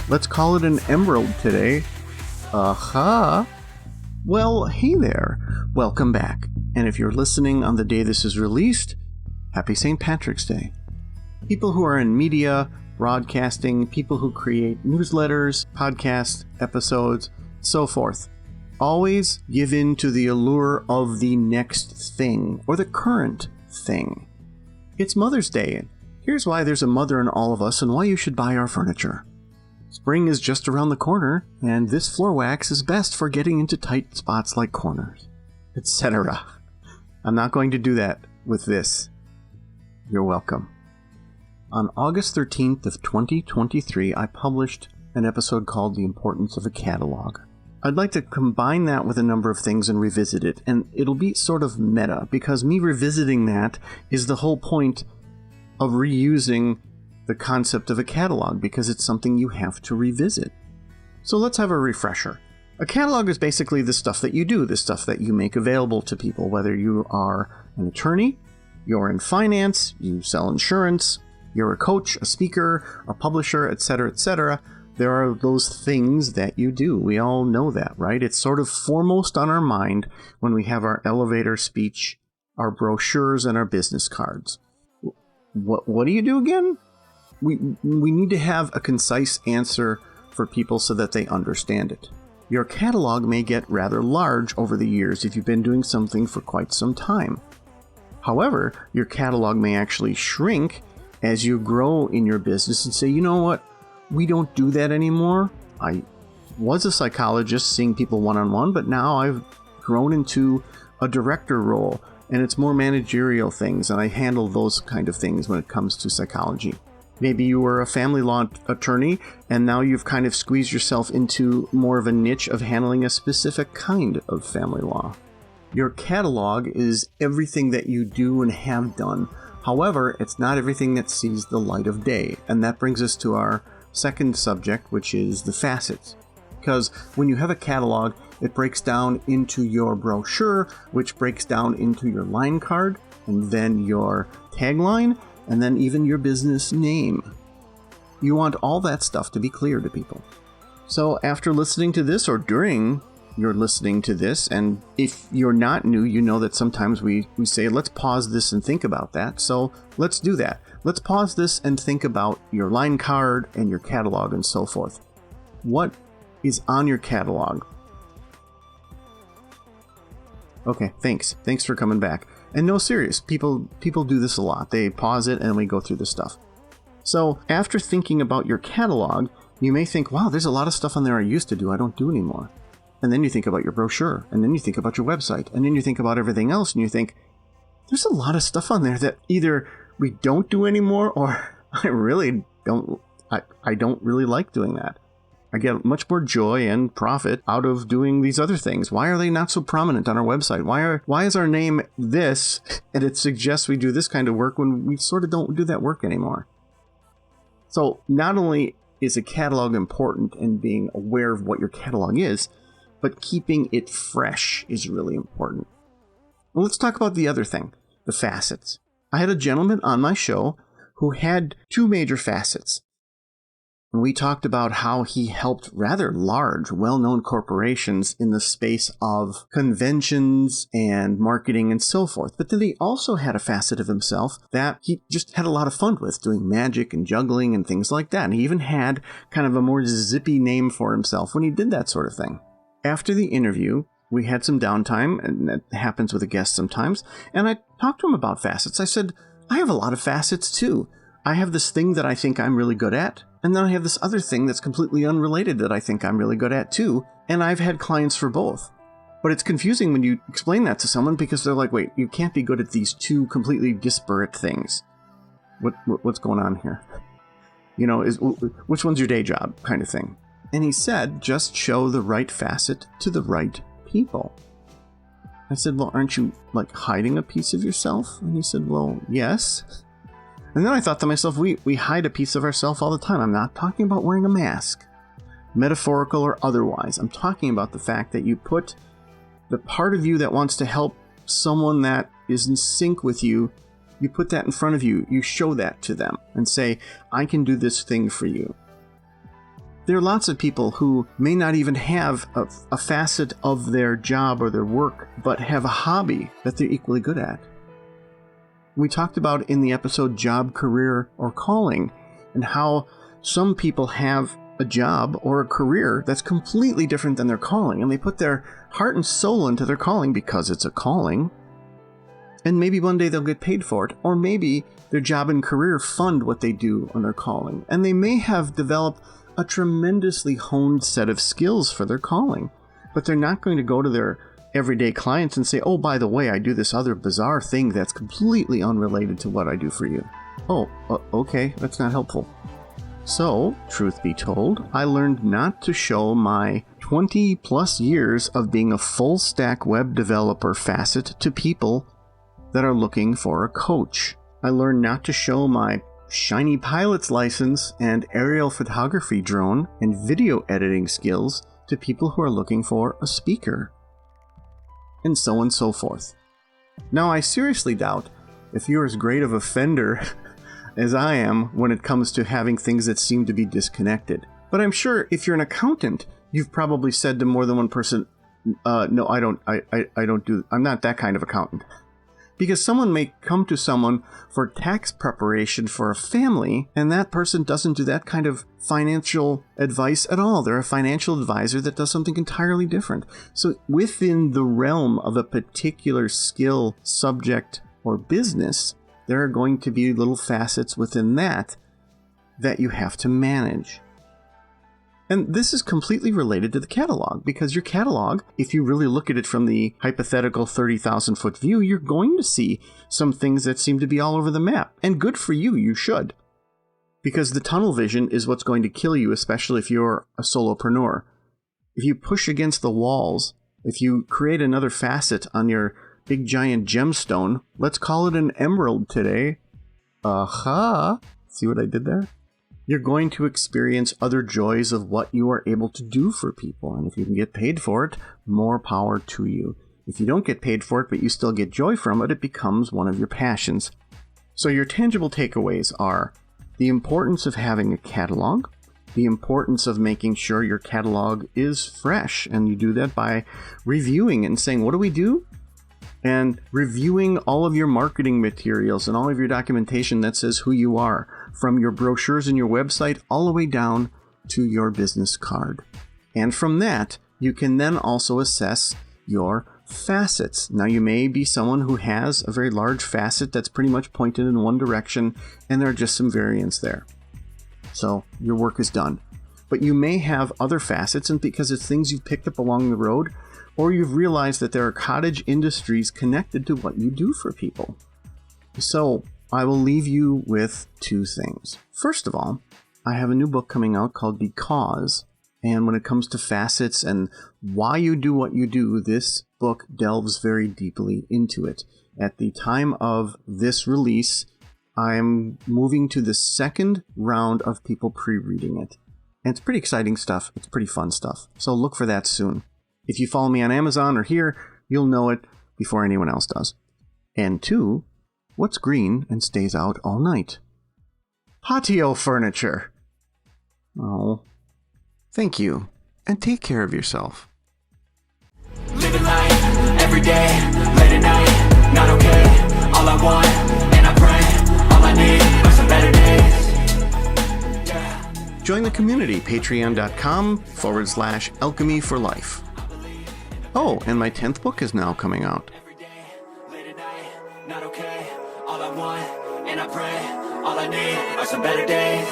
Let's call it an emerald today. Well, hey there. Welcome back. And if you're listening on the day this is released, happy St. Patrick's Day. People who are in media, broadcasting, people who create newsletters, podcasts, episodes, so forth, always give in to the allure of the next thing or the current thing. It's Mother's Day. Here's why there's a mother in all of us and why you should buy our furniture. Spring is just around the corner, and this floor wax is best for getting into tight spots like corners, etc. I'm not going to do that with this. You're welcome. On August 13th of 2023, I published an episode called The Importance of a Catalog. I'd like to combine that with a number of things and revisit it, and it'll be sort of meta, because me revisiting that is the whole point of reusing the concept of a catalog, because it's something you have to revisit. So let's have a refresher. A catalog is basically the stuff that you do, the stuff that you make available to people, whether you are an attorney, you're in finance, you sell insurance, you're a coach, a speaker, a publisher, etc., etc. There are those things that you do. We all know that, right? It's sort of foremost on our mind when we have our elevator speech, our brochures, and our business cards. What do you do again? We need to have a concise answer for people so that they understand it. Your catalog may get rather large over the years if you've been doing something for quite some time. However, your catalog may actually shrink as you grow in your business and say, you know what? We don't do that anymore. I was a psychologist seeing people one-on-one, but now I've grown into a director role, and it's more managerial things, and I handle those kind of things when it comes to psychology. Maybe you were a family law attorney, and now you've kind of squeezed yourself into more of a niche of handling a specific kind of family law. Your catalog is everything that you do and have done. However, it's not everything that sees the light of day, and that brings us to our second subject, which is the facets. Because when you have a catalog, it breaks down into your brochure, which breaks down into your line card, and then your tagline, and then even your business name. You want all that stuff to be clear to people. So after listening to this, or during you're listening to this, and if you're not new, you know that sometimes we say, let's pause this and think about that. So let's do that. Let's pause this and think about your line card and your catalog and so forth. What is on your catalog? Okay, thanks. Thanks for coming back. And no, serious, people do this a lot. They pause it and we go through the stuff. So after thinking about your catalog, you may think, wow, there's a lot of stuff on there I used to do, I don't do anymore. And then you think about your brochure, and then you think about your website, and then you think about everything else, and you think, there's a lot of stuff on there that either we don't do anymore, or I don't really like doing that. I get much more joy and profit out of doing these other things. Why are they not so prominent on our website? Why is our name this, and it suggests we do this kind of work when we sort of don't do that work anymore? So not only is a catalog important and being aware of what your catalog is, but keeping it fresh is really important. Well, let's talk about the other thing, the facets. I had a gentleman on my show who had two major facets. And we talked about how he helped rather large, well-known corporations in the space of conventions and marketing and so forth. But then he also had a facet of himself that he just had a lot of fun with, doing magic and juggling and things like that. And he even had kind of a more zippy name for himself when he did that sort of thing. After the interview, we had some downtime, and that happens with a guest sometimes, and I talked to him about facets. I said, I have a lot of facets too. I have this thing that I think I'm really good at, and then I have this other thing that's completely unrelated that I think I'm really good at too, and I've had clients for both. But it's confusing when you explain that to someone because they're like, wait, you can't be good at these two completely disparate things. What's going on here? You know, which one's your day job kind of thing? And he said, just show the right facet to the right people. I said, well, aren't you like hiding a piece of yourself? And he said, well, yes. And then I thought to myself, we hide a piece of ourselves all the time. I'm not talking about wearing a mask, metaphorical or otherwise. I'm talking about the fact that you put the part of you that wants to help someone that is in sync with you, you put that in front of you. You show that to them and say, I can do this thing for you. There are lots of people who may not even have a facet of their job or their work, but have a hobby that they're equally good at. We talked about in the episode Job, Career, or Calling, and how some people have a job or a career that's completely different than their calling, and they put their heart and soul into their calling because it's a calling, and maybe one day they'll get paid for it, or maybe their job and career fund what they do on their calling, and they may have developed a tremendously honed set of skills for their calling, but they're not going to go to their everyday clients and say, oh, by the way, I do this other bizarre thing that's completely unrelated to what I do for you. Oh, okay, that's not helpful. So, truth be told, I learned not to show my 20 plus years of being a full stack web developer facet to people that are looking for a coach. I learned not to show my shiny pilot's license and aerial photography drone and video editing skills to people who are looking for a speaker. And so on and so forth. Now, I seriously doubt if you're as great of a fender as I am when it comes to having things that seem to be disconnected. But I'm sure if you're an accountant, you've probably said to more than one person, no, I'm not that kind of accountant. Because someone may come to someone for tax preparation for a family, and that person doesn't do that kind of financial advice at all. They're a financial advisor that does something entirely different. So within the realm of a particular skill, subject, or business, there are going to be little facets within that you have to manage. And this is completely related to the catalog, because your catalog, if you really look at it from the hypothetical 30,000-foot view, you're going to see some things that seem to be all over the map. And good for you, you should. Because the tunnel vision is what's going to kill you, especially if you're a solopreneur. If you push against the walls, if you create another facet on your big giant gemstone, let's call it an emerald today. See what I did there? You're going to experience other joys of what you are able to do for people. And if you can get paid for it, more power to you. If you don't get paid for it, but you still get joy from it, it becomes one of your passions. So your tangible takeaways are the importance of having a catalog, the importance of making sure your catalog is fresh. And you do that by reviewing and saying, what do we do? And reviewing all of your marketing materials and all of your documentation that says who you are, from your brochures and your website all the way down to your business card. And from that, you can then also assess your facets. Now, you may be someone who has a very large facet that's pretty much pointed in one direction, and there are just some variants there. So your work is done. But you may have other facets, and because it's things you've picked up along the road, or you've realized that there are cottage industries connected to what you do for people. So I will leave you with two things. First of all, I have a new book coming out called Because, and when it comes to facets and why you do what you do, this book delves very deeply into it. At the time of this release, I'm moving to the second round of people pre-reading it. And it's pretty exciting stuff. It's pretty fun stuff. So look for that soon. If you follow me on Amazon or here, you'll know it before anyone else does. And two, what's green and stays out all night? Patio furniture. Oh, thank you, and take care of yourself. Living life, every day, late at night, not okay. All I want, and I pray, all I need are some better days. Yeah. Join the community, patreon.com/alchemy for life. Oh, and my 10th book is now coming out. Every day, late at night, not okay. All I want, and I pray, all I need are some better days.